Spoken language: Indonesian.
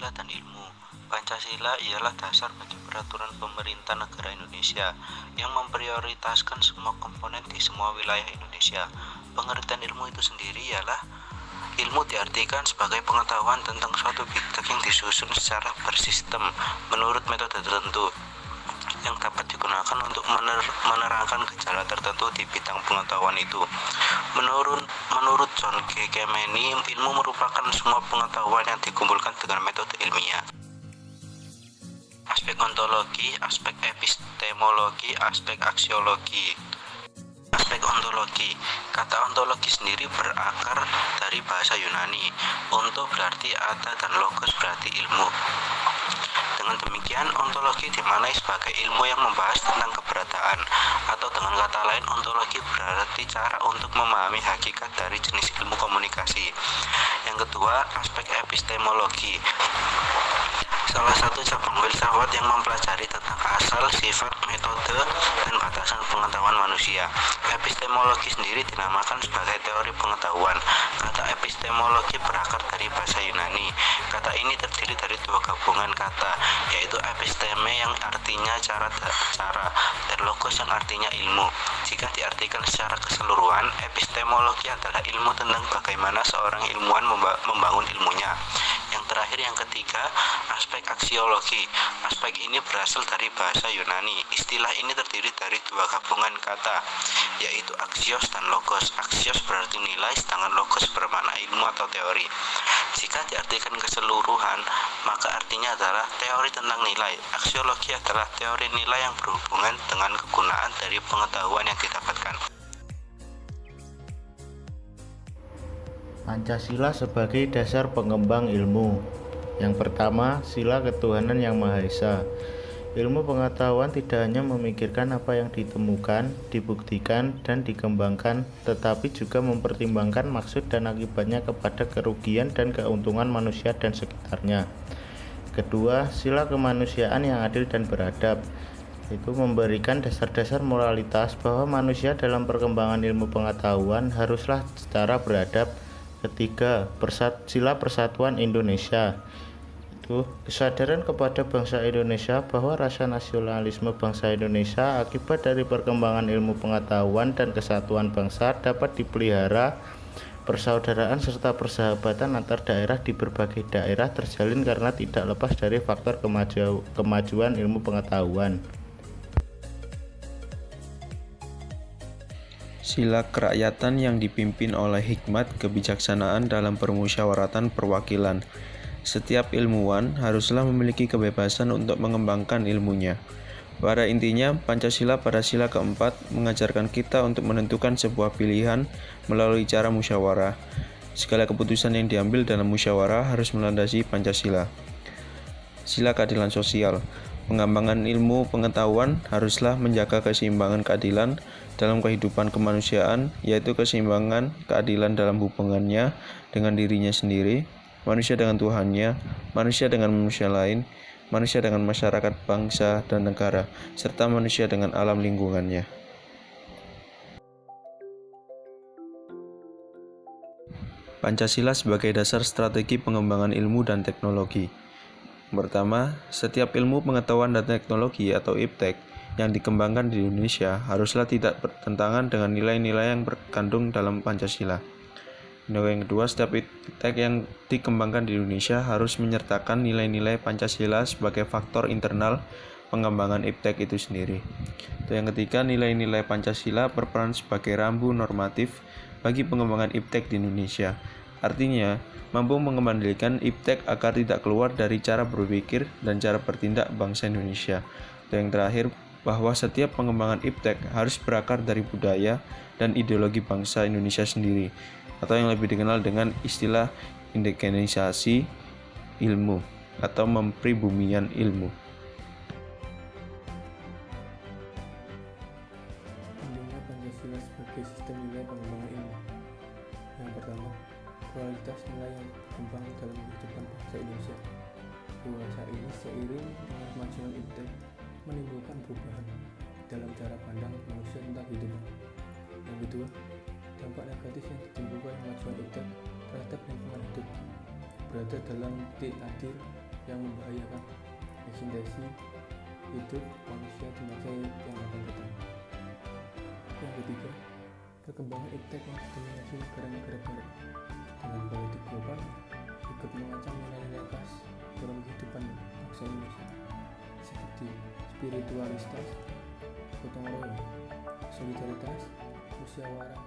Pancasila dan ilmu. Pancasila ialah dasar bagi peraturan pemerintah negara Indonesia yang memprioritaskan semua komponen di semua wilayah Indonesia. Pengertian ilmu itu sendiri ialah ilmu diartikan sebagai pengetahuan tentang suatu bidang yang disusun secara bersistem menurut metode tertentu yang dapat digunakan untuk menerangkan gejala tertentu di bidang pengetahuan itu. Menurut John G. Kemeny, ilmu merupakan semua pengetahuan yang dikumpulkan dengan metode ilmiah. Aspek ontologi, aspek epistemologi, aspek aksiologi. Aspek ontologi. Kata ontologi sendiri berakar dari bahasa Yunani. Onto berarti ada dan logos berarti ilmu. Dengan demikian, ontologi dimaknai sebagai ilmu yang membahas tentang keberadaan, atau dengan kata lain, ontologi berarti cara untuk memahami hakikat dari jenis ilmu komunikasi. Yang kedua, aspek epistemologi. Salah satu cabang filsafat yang mempelajari tentang asal, sifat, metode, dan batasan pengetahuan manusia. Epistemologi sendiri dinamakan sebagai teori pengetahuan. Kata epistemologi berakar dari bahasa Yunani. Kata ini terdiri dari dua gabungan kata, yaitu episteme yang artinya cara, dan logos yang artinya ilmu. Jika diartikan secara keseluruhan, epistemologi adalah ilmu tentang bagaimana seorang ilmuwan membangun ilmunya. Yang terakhir, yang ketiga, aspek aksiologi. Aspek ini berasal dari bahasa Yunani. Istilah ini terdiri dari dua gabungan kata, yaitu aksios dan logos. Aksios berarti nilai, sedangkan logos bermakna ilmu atau teori. Jika diartikan keseluruhan, maka artinya adalah teori tentang nilai. Aksiologi adalah teori nilai yang berhubungan dengan kegunaan dari pengetahuan yang didapatkan. Pancasila sebagai dasar pengembang ilmu. Yang pertama, sila ketuhanan yang Maha Esa. Ilmu pengetahuan tidak hanya memikirkan apa yang ditemukan, dibuktikan, dan dikembangkan, tetapi juga mempertimbangkan maksud dan akibatnya kepada kerugian dan keuntungan manusia dan sekitarnya. Kedua, sila kemanusiaan yang adil dan beradab. Itu memberikan dasar-dasar moralitas bahwa manusia dalam perkembangan ilmu pengetahuan haruslah secara beradab. Ketiga, sila persatuan Indonesia. Itu kesadaran kepada bangsa Indonesia bahwa rasa nasionalisme bangsa Indonesia akibat dari perkembangan ilmu pengetahuan dan kesatuan bangsa dapat dipelihara. Persaudaraan serta persahabatan antar daerah di berbagai daerah terjalin karena tidak lepas dari faktor kemajuan ilmu pengetahuan. Sila kerakyatan yang dipimpin oleh hikmat kebijaksanaan dalam permusyawaratan perwakilan. Setiap ilmuwan haruslah memiliki kebebasan untuk mengembangkan ilmunya. Pada intinya, Pancasila pada sila keempat mengajarkan kita untuk menentukan sebuah pilihan melalui cara musyawarah. Segala keputusan yang diambil dalam musyawarah harus melandasi Pancasila. Sila keadilan sosial. Pengembangan ilmu pengetahuan haruslah menjaga keseimbangan keadilan dalam kehidupan kemanusiaan, yaitu keseimbangan keadilan dalam hubungannya dengan dirinya sendiri, manusia dengan Tuhannya, manusia dengan manusia lain, manusia dengan masyarakat, bangsa, dan negara, serta manusia dengan alam lingkungannya. Pancasila sebagai dasar strategi pengembangan ilmu dan teknologi. Pertama, setiap ilmu pengetahuan dan teknologi atau IPTEK yang dikembangkan di Indonesia haruslah tidak bertentangan dengan nilai-nilai yang terkandung dalam Pancasila. Yang kedua, setiap IPTEK yang dikembangkan di Indonesia harus menyertakan nilai-nilai Pancasila sebagai faktor internal pengembangan IPTEK itu sendiri. Yang ketiga, nilai-nilai Pancasila berperan sebagai rambu normatif bagi pengembangan IPTEK di Indonesia. Artinya, mampu mengembalikan IPTEK agar tidak keluar dari cara berpikir dan cara bertindak bangsa Indonesia. Dan yang terakhir, bahwa setiap pengembangan IPTEK harus berakar dari budaya dan ideologi bangsa Indonesia sendiri, atau yang lebih dikenal dengan istilah indigenisasi ilmu atau mempribumian ilmu. Pentingnya Pancasila sebagai sistem nilai pengembangan ilmu. Yang pertama, kualitas nilai yang berkembang dalam kehidupan bangsa Indonesia. Dewasa ini seiring dengan kemajuan IPTEK menimbulkan perubahan dalam cara pandang manusia tentang kehidupan. Yang kedua, dampak negatif yang ditimbulkan kemajuan IPTEK terhadap lingkungan hidup berada dalam titik nadir yang membahayakan eksistensi hidup manusia di masa yang akan datang. Yang ketiga, perkembangan iptek yang didominasi negara-negara barat dengan politik global ikut mengancam nilai-nilai khas dalam kehidupan bangsa Indonesia seperti spiritualitas, gotong royong, solidaritas, musyawarah,